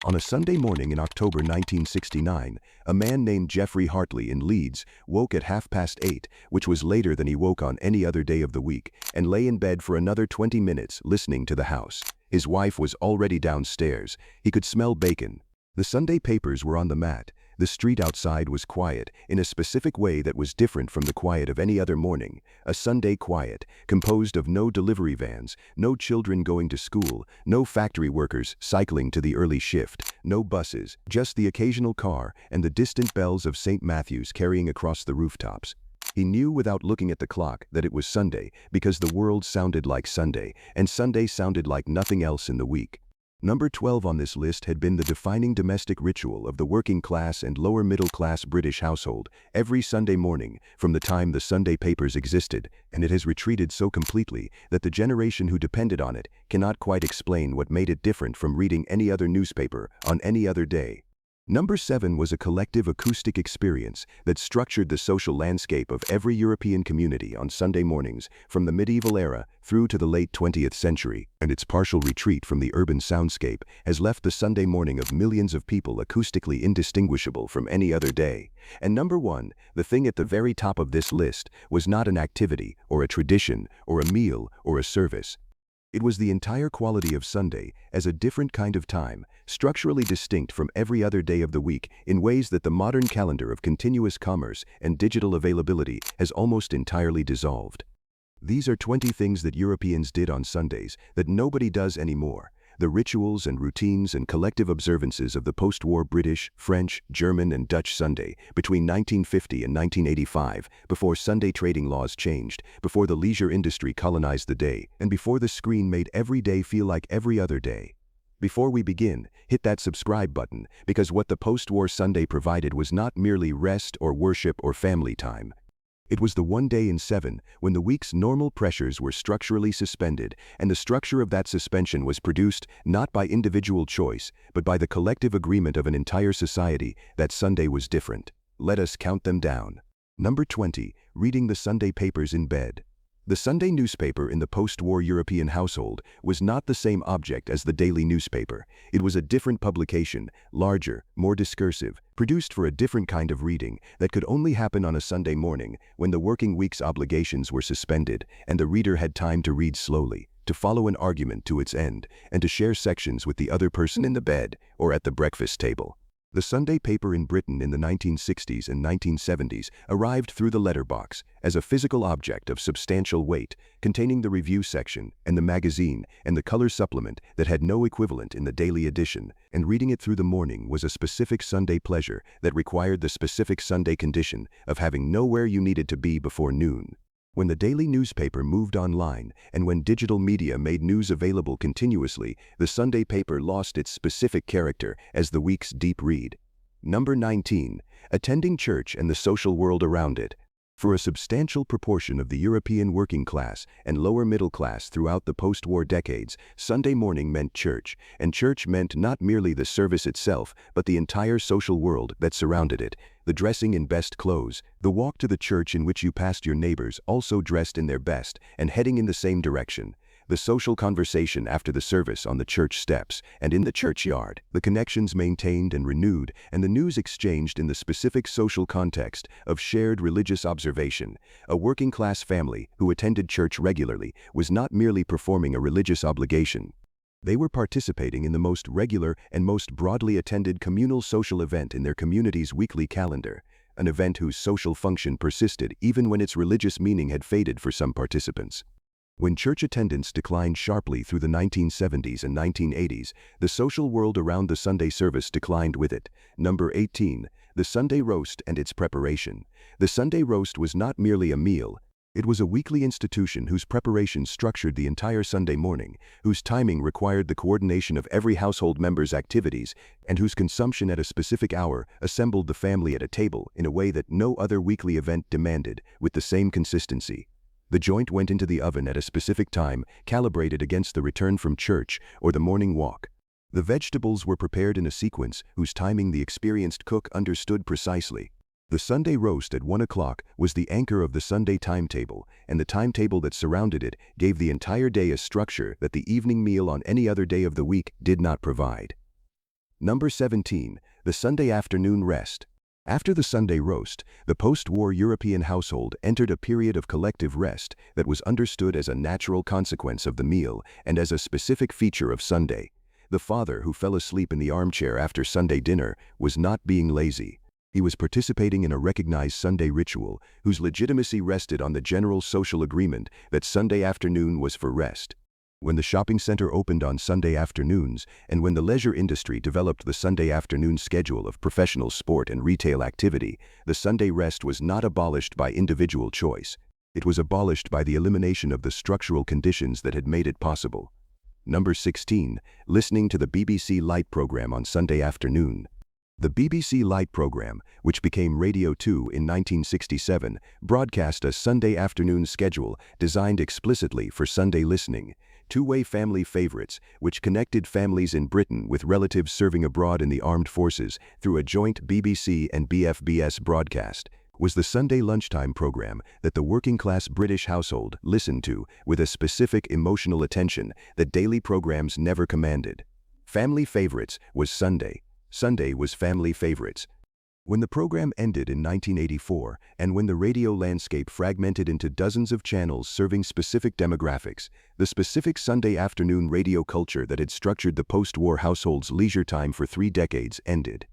On a Sunday morning in October 1969, a man named Geoffrey Hartley in Leeds woke at 8:30, which was later than he woke on any other day of the week, and lay in bed for another 20 minutes listening to the house. His wife was already downstairs. He could smell bacon. The Sunday papers were on the mat. The street outside was quiet, in a specific way that was different from the quiet of any other morning. A Sunday quiet, composed of no delivery vans, no children going to school, no factory workers cycling to the early shift, no buses, just the occasional car and the distant bells of St. Matthew's carrying across the rooftops. He knew without looking at the clock that it was Sunday because the world sounded like Sunday, and Sunday sounded like nothing else in the week. Number 12 on this list had been the defining domestic ritual of the working class and lower middle class British household every Sunday morning from the time the Sunday papers existed, and it has retreated so completely that the generation who depended on it cannot quite explain what made it different from reading any other newspaper on any other day. Number 7 was a collective acoustic experience that structured the social landscape of every European community on Sunday mornings from the medieval era through to the late 20th century, and its partial retreat from the urban soundscape has left the Sunday morning of millions of people acoustically indistinguishable from any other day. And number 1, the thing at the very top of this list, was not an activity or a tradition or a meal or a service. It was the entire quality of Sunday as a different kind of time, structurally distinct from every other day of the week in ways that the modern calendar of continuous commerce and digital availability has almost entirely dissolved. These are 20 things that Europeans did on Sundays that nobody does anymore. The rituals and routines and collective observances of the post-war British, French, German, and Dutch Sunday between 1950 and 1985, before Sunday trading laws changed, before the leisure industry colonized the day, and before the screen made every day feel like every other day. Before we begin, hit that subscribe button, because what the post-war Sunday provided was not merely rest or worship or family time. It was the one day in 7 when the week's normal pressures were structurally suspended, and the structure of that suspension was produced not by individual choice, but by the collective agreement of an entire society that Sunday was different. Let us count them down. Number 20, reading the Sunday papers in bed. The Sunday newspaper in the post-war European household was not the same object as the daily newspaper. It was a different publication, larger, more discursive, produced for a different kind of reading that could only happen on a Sunday morning when the working week's obligations were suspended and the reader had time to read slowly, to follow an argument to its end, and to share sections with the other person in the bed or at the breakfast table. The Sunday paper in Britain in the 1960s and 1970s arrived through the letterbox as a physical object of substantial weight, containing the review section and the magazine and the color supplement that had no equivalent in the daily edition, and reading it through the morning was a specific Sunday pleasure that required the specific Sunday condition of having nowhere you needed to be before noon. When the daily newspaper moved online, and when digital media made news available continuously, the Sunday paper lost its specific character as the week's deep read. Number 19, attending church and the social world around it. For a substantial proportion of the European working class and lower middle class throughout the post-war decades, Sunday morning meant church, and church meant not merely the service itself, but the entire social world that surrounded it. The dressing in best clothes, the walk to the church in which you passed your neighbors also dressed in their best and heading in the same direction. The social conversation after the service on the church steps and in the churchyard, the connections maintained and renewed, and the news exchanged in the specific social context of shared religious observation. A working-class family who attended church regularly was not merely performing a religious obligation. They were participating in the most regular and most broadly attended communal social event in their community's weekly calendar, an event whose social function persisted even when its religious meaning had faded for some participants. When church attendance declined sharply through the 1970s and 1980s, the social world around the Sunday service declined with it. Number 18, the Sunday roast and its preparation. The Sunday roast was not merely a meal. It was a weekly institution whose preparation structured the entire Sunday morning, whose timing required the coordination of every household member's activities, and whose consumption at a specific hour assembled the family at a table in a way that no other weekly event demanded, with the same consistency. The joint went into the oven at a specific time, calibrated against the return from church or the morning walk. The vegetables were prepared in a sequence whose timing the experienced cook understood precisely. The Sunday roast at 1 o'clock was the anchor of the Sunday timetable, and the timetable that surrounded it gave the entire day a structure that the evening meal on any other day of the week did not provide. Number 17. The Sunday afternoon rest. After the Sunday roast, the post-war European household entered a period of collective rest that was understood as a natural consequence of the meal and as a specific feature of Sunday. The father who fell asleep in the armchair after Sunday dinner was not being lazy. He was participating in a recognized Sunday ritual whose legitimacy rested on the general social agreement that Sunday afternoon was for rest. When the shopping center opened on Sunday afternoons, and when the leisure industry developed the Sunday afternoon schedule of professional sport and retail activity, the Sunday rest was not abolished by individual choice. It was abolished by the elimination of the structural conditions that had made it possible. Number 16. Listening to the BBC Light program on Sunday afternoon. The BBC Light program, which became Radio 2 in 1967, broadcast a Sunday afternoon schedule designed explicitly for Sunday listening. Two-way family favorites, which connected families in Britain with relatives serving abroad in the armed forces through a joint BBC and BFBS broadcast, was the Sunday lunchtime program that the working-class British household listened to with a specific emotional attention that daily programs never commanded. Family Favorites was Sunday. Sunday was Family Favorites. When the program ended in 1984, and when the radio landscape fragmented into dozens of channels serving specific demographics, the specific Sunday afternoon radio culture that had structured the post-war household's leisure time for 3 decades ended.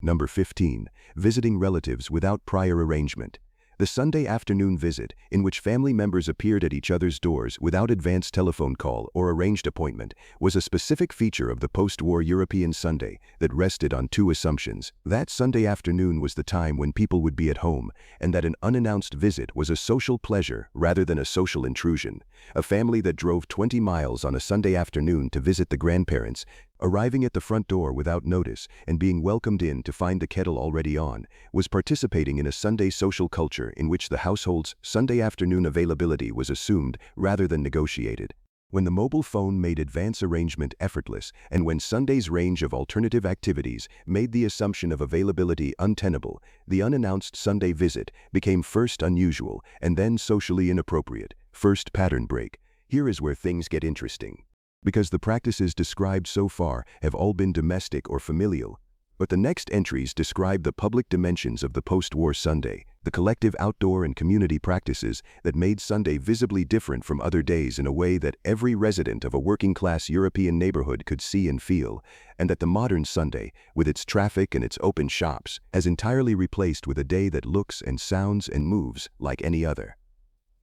Number 15. Visiting relatives without prior arrangement. The Sunday afternoon visit, in which family members appeared at each other's doors without advance telephone call or arranged appointment, was a specific feature of the post-war European Sunday that rested on 2 assumptions. That Sunday afternoon was the time when people would be at home, and that an unannounced visit was a social pleasure rather than a social intrusion. A family that drove 20 miles on a Sunday afternoon to visit the grandparents, arriving at the front door without notice and being welcomed in to find the kettle already on, was participating in a Sunday social culture in which the household's Sunday afternoon availability was assumed rather than negotiated. When the mobile phone made advance arrangement effortless, and when Sunday's range of alternative activities made the assumption of availability untenable, the unannounced Sunday visit became first unusual and then socially inappropriate. First pattern break. Here is where things get interesting. Because the practices described so far have all been domestic or familial. But the next entries describe the public dimensions of the post-war Sunday, the collective outdoor and community practices that made Sunday visibly different from other days in a way that every resident of a working-class European neighborhood could see and feel, and that the modern Sunday, with its traffic and its open shops, has entirely replaced with a day that looks and sounds and moves like any other.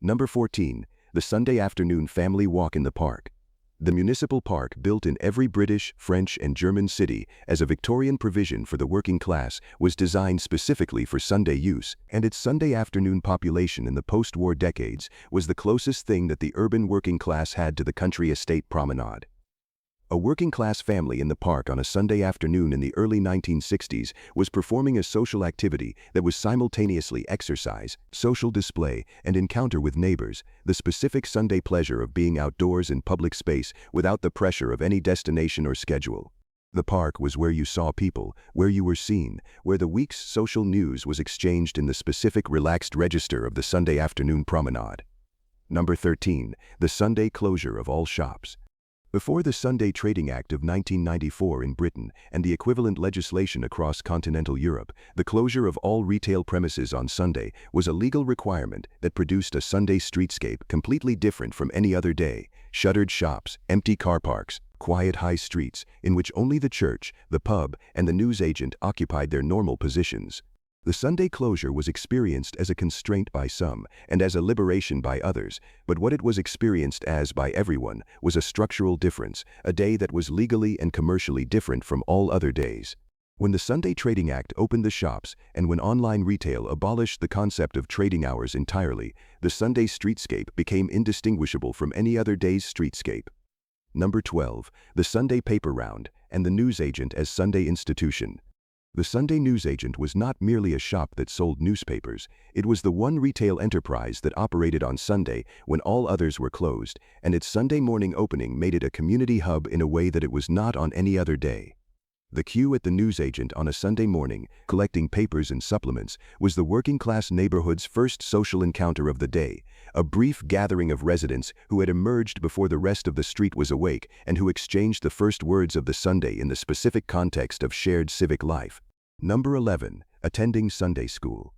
Number 14. The Sunday afternoon family walk in the park. The municipal park, built in every British, French, and German city as a Victorian provision for the working class, was designed specifically for Sunday use, and its Sunday afternoon population in the post-war decades was the closest thing that the urban working class had to the country estate promenade. A working-class family in the park on a Sunday afternoon in the early 1960s was performing a social activity that was simultaneously exercise, social display, and encounter with neighbors, the specific Sunday pleasure of being outdoors in public space without the pressure of any destination or schedule. The park was where you saw people, where you were seen, where the week's social news was exchanged in the specific relaxed register of the Sunday afternoon promenade. Number 13. The Sunday closure of all shops. Before the Sunday Trading Act of 1994 in Britain and the equivalent legislation across continental Europe, the closure of all retail premises on Sunday was a legal requirement that produced a Sunday streetscape completely different from any other day: shuttered shops, empty car parks, quiet high streets in which only the church, the pub, and the newsagent occupied their normal positions. The Sunday closure was experienced as a constraint by some and as a liberation by others, but what it was experienced as by everyone was a structural difference, a day that was legally and commercially different from all other days. When the Sunday Trading Act opened the shops and when online retail abolished the concept of trading hours entirely, the Sunday streetscape became indistinguishable from any other day's streetscape. Number 12. The Sunday paper round and the newsagent as Sunday institution. The Sunday newsagent was not merely a shop that sold newspapers, it was the one retail enterprise that operated on Sunday when all others were closed, and its Sunday morning opening made it a community hub in a way that it was not on any other day. The queue at the newsagent on a Sunday morning, collecting papers and supplements, was the working-class neighborhood's first social encounter of the day, a brief gathering of residents who had emerged before the rest of the street was awake and who exchanged the first words of the Sunday in the specific context of shared civic life. Number 11. Attending Sunday school.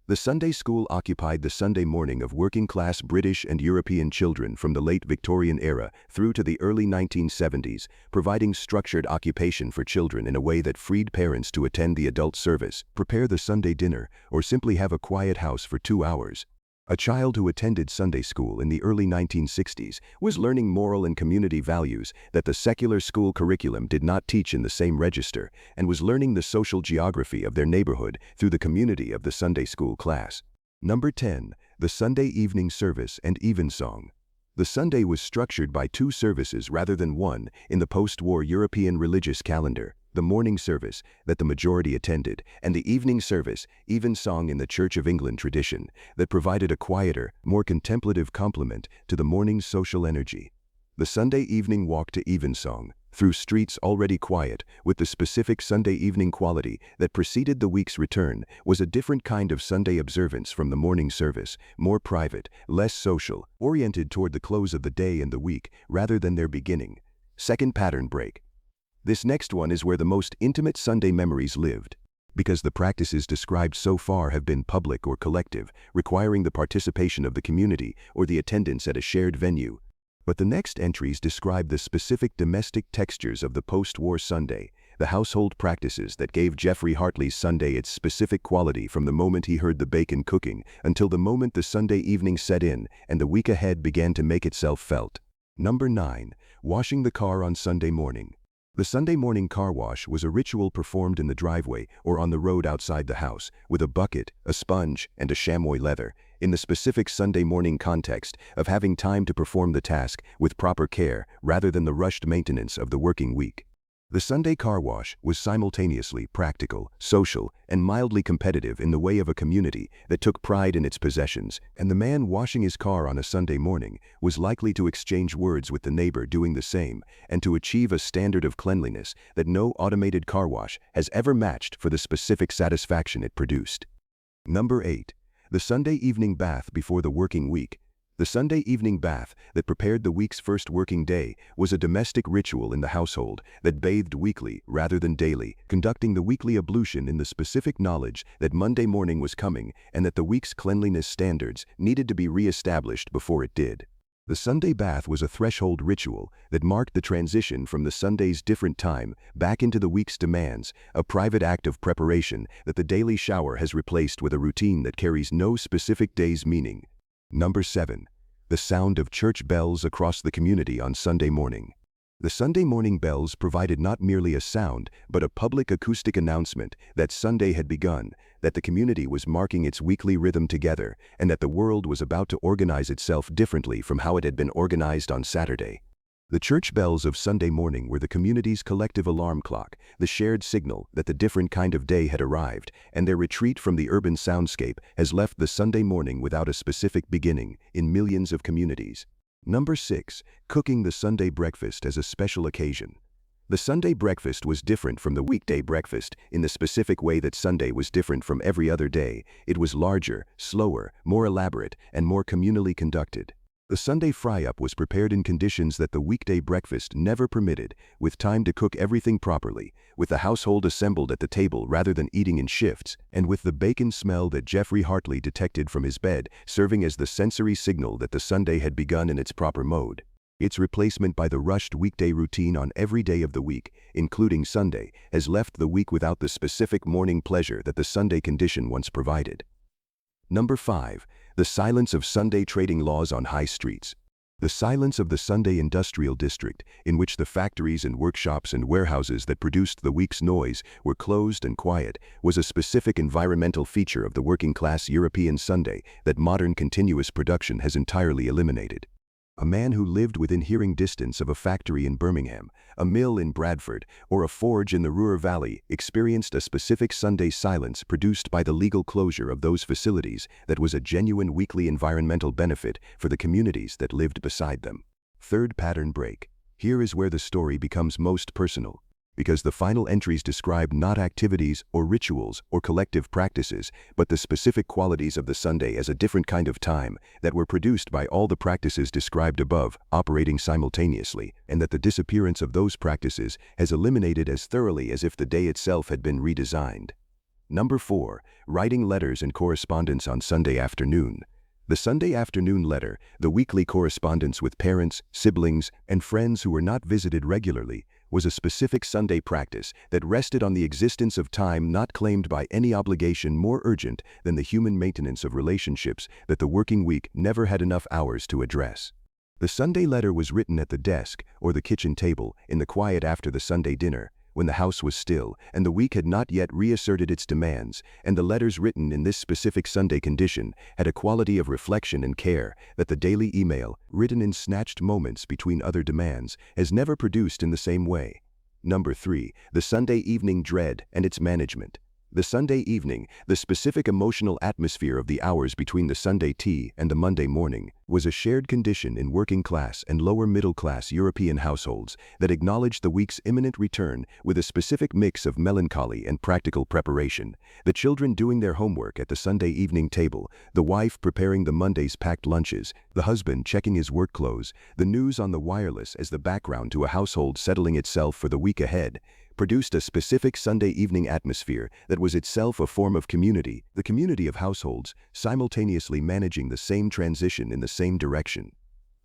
The Sunday school occupied the Sunday morning of working-class British and European children from the late Victorian era through to the early 1970s, providing structured occupation for children in a way that freed parents to attend the adult service, prepare the Sunday dinner, or simply have a quiet house for 2 hours. A child who attended Sunday school in the early 1960s was learning moral and community values that the secular school curriculum did not teach in the same register, and was learning the social geography of their neighborhood through the community of the Sunday school class. Number 10. The Sunday evening service and evensong. The Sunday was structured by 2 services rather than one in the post-war European religious calendar: the morning service, that the majority attended, and the evening service, evensong in the Church of England tradition, that provided a quieter, more contemplative complement to the morning's social energy. The Sunday evening walk to evensong, through streets already quiet, with the specific Sunday evening quality that preceded the week's return, was a different kind of Sunday observance from the morning service, more private, less social, oriented toward the close of the day and the week, rather than their beginning. Second pattern break. This next one is where the most intimate Sunday memories lived, because the practices described so far have been public or collective, requiring the participation of the community or the attendance at a shared venue. But the next entries describe the specific domestic textures of the post-war Sunday, the household practices that gave Geoffrey Hartley's Sunday its specific quality from the moment he heard the bacon cooking until the moment the Sunday evening set in and the week ahead began to make itself felt. Number 9. Washing the car on Sunday morning. The Sunday morning car wash was a ritual performed in the driveway or on the road outside the house, with a bucket, a sponge, and a chamois leather, in the specific Sunday morning context of having time to perform the task with proper care rather than the rushed maintenance of the working week. The Sunday car wash was simultaneously practical, social, and mildly competitive in the way of a community that took pride in its possessions, and the man washing his car on a Sunday morning was likely to exchange words with the neighbor doing the same and to achieve a standard of cleanliness that no automated car wash has ever matched for the specific satisfaction it produced. Number 8. The Sunday evening bath before the working week. The Sunday evening bath that prepared the week's first working day was a domestic ritual in the household that bathed weekly rather than daily, conducting the weekly ablution in the specific knowledge that Monday morning was coming and that the week's cleanliness standards needed to be re-established before it did. The Sunday bath was a threshold ritual that marked the transition from the Sunday's different time back into the week's demands, a private act of preparation that the daily shower has replaced with a routine that carries no specific day's meaning. Number 7. The sound of church bells across the community on Sunday morning. The Sunday morning bells provided not merely a sound, but a public acoustic announcement that Sunday had begun, that the community was marking its weekly rhythm together, and that the world was about to organize itself differently from how it had been organized on Saturday. The church bells of Sunday morning were the community's collective alarm clock, the shared signal that the different kind of day had arrived, and their retreat from the urban soundscape has left the Sunday morning without a specific beginning in millions of communities. Number 6. Cooking the Sunday breakfast as a special occasion. The Sunday breakfast was different from the weekday breakfast in the specific way that Sunday was different from every other day. It was larger, slower, more elaborate, and more communally conducted. The Sunday fry-up was prepared in conditions that the weekday breakfast never permitted, with time to cook everything properly, with the household assembled at the table rather than eating in shifts, and with the bacon smell that Geoffrey Hartley detected from his bed serving as the sensory signal that the Sunday had begun in its proper mode. Its replacement by the rushed weekday routine on every day of the week, including Sunday, has left the week without the specific morning pleasure that the Sunday condition once provided. Number 5. The silence of Sunday trading laws on high streets. The silence of the Sunday industrial district, in which the factories and workshops and warehouses that produced the week's noise were closed and quiet, was a specific environmental feature of the working-class European Sunday that modern continuous production has entirely eliminated. A man who lived within hearing distance of a factory in Birmingham, a mill in Bradford, or a forge in the Ruhr Valley experienced a specific Sunday silence produced by the legal closure of those facilities that was a genuine weekly environmental benefit for the communities that lived beside them. Third pattern break. Here is where the story becomes most personal. because the final entries described not activities or rituals or collective practices, but the specific qualities of the Sunday as a different kind of time that were produced by all the practices described above operating simultaneously, and that the disappearance of those practices has eliminated as thoroughly as if the day itself had been redesigned. Number 4. Writing letters and correspondence on Sunday afternoon. The Sunday afternoon letter, the weekly correspondence with parents, siblings, and friends who were not visited regularly, was a specific Sunday practice that rested on the existence of time not claimed by any obligation more urgent than the human maintenance of relationships that the working week never had enough hours to address. The Sunday letter was written at the desk or the kitchen table in the quiet after the Sunday dinner, when the house was still and the week had not yet reasserted its demands, and the letters written in this specific Sunday condition had a quality of reflection and care that the daily email, written in snatched moments between other demands, has never produced in the same way. Number 3. The Sunday evening dread and its management. The Sunday evening, the specific emotional atmosphere of the hours between the Sunday tea and the Monday morning, was a shared condition in working-class and lower-middle-class European households that acknowledged the week's imminent return with a specific mix of melancholy and practical preparation, the children doing their homework at the Sunday evening table, the wife preparing the Monday's packed lunches, the husband checking his work clothes, the news on the wireless as the background to a household settling itself for the week ahead, produced a specific Sunday evening atmosphere that was itself a form of community, the community of households, simultaneously managing the same transition in the same direction.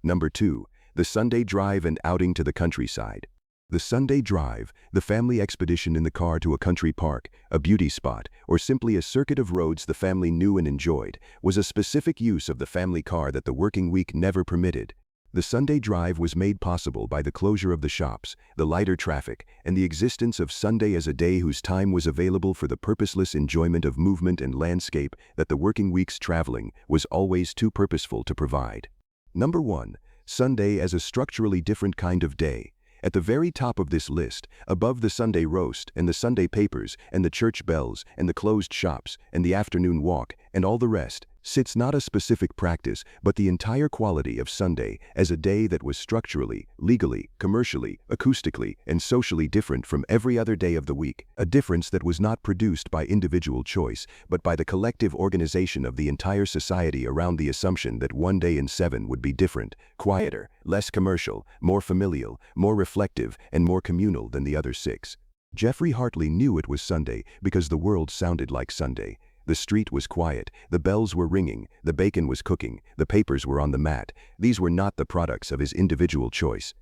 Number 2. The Sunday drive and outing to the countryside. The Sunday drive, the family expedition in the car to a country park, a beauty spot, or simply a circuit of roads the family knew and enjoyed, was a specific use of the family car that the working week never permitted. The Sunday drive was made possible by the closure of the shops, the lighter traffic, and the existence of Sunday as a day whose time was available for the purposeless enjoyment of movement and landscape that the working week's traveling was always too purposeful to provide. Number 1. Sunday as a structurally different kind of day. At the very top of this list, above the Sunday roast and the Sunday papers and the church bells and the closed shops and the afternoon walk and all the rest, sits not a specific practice, but the entire quality of Sunday as a day that was structurally, legally, commercially, acoustically, and socially different from every other day of the week, a difference that was not produced by individual choice, but by the collective organization of the entire society around the assumption that one day in 7 would be different, quieter, less commercial, more familial, more reflective, and more communal than the other 6. Geoffrey Hartley knew it was Sunday because the world sounded like Sunday. The street was quiet, the bells were ringing, the bacon was cooking, the papers were on the mat. These were not the products of his individual choice.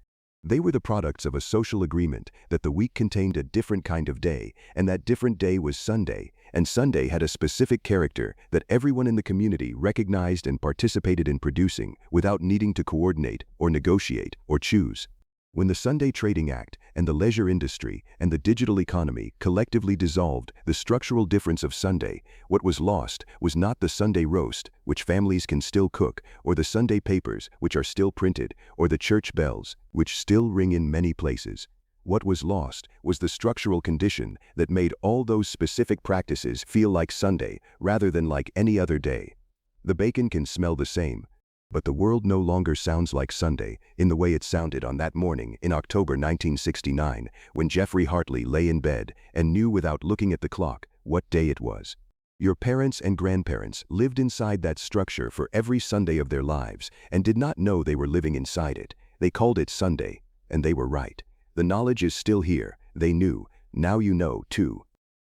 They were the products of a social agreement that the week contained a different kind of day, and that different day was Sunday, and Sunday had a specific character that everyone in the community recognized and participated in producing without needing to coordinate or negotiate or choose. When the Sunday Trading Act and the leisure industry and the digital economy collectively dissolved the structural difference of Sunday, what was lost was not the Sunday roast, which families can still cook, or the Sunday papers, which are still printed, or the church bells, which still ring in many places. What was lost was the structural condition that made all those specific practices feel like Sunday rather than like any other day. The bacon can smell the same, but the world no longer sounds like Sunday in the way it sounded on that morning in October 1969 when Geoffrey Hartley lay in bed and knew without looking at the clock what day it was. Your parents and grandparents lived inside that structure for every Sunday of their lives and did not know they were living inside it. They called it Sunday, and they were right. The knowledge is still here. They knew. Now you know, too.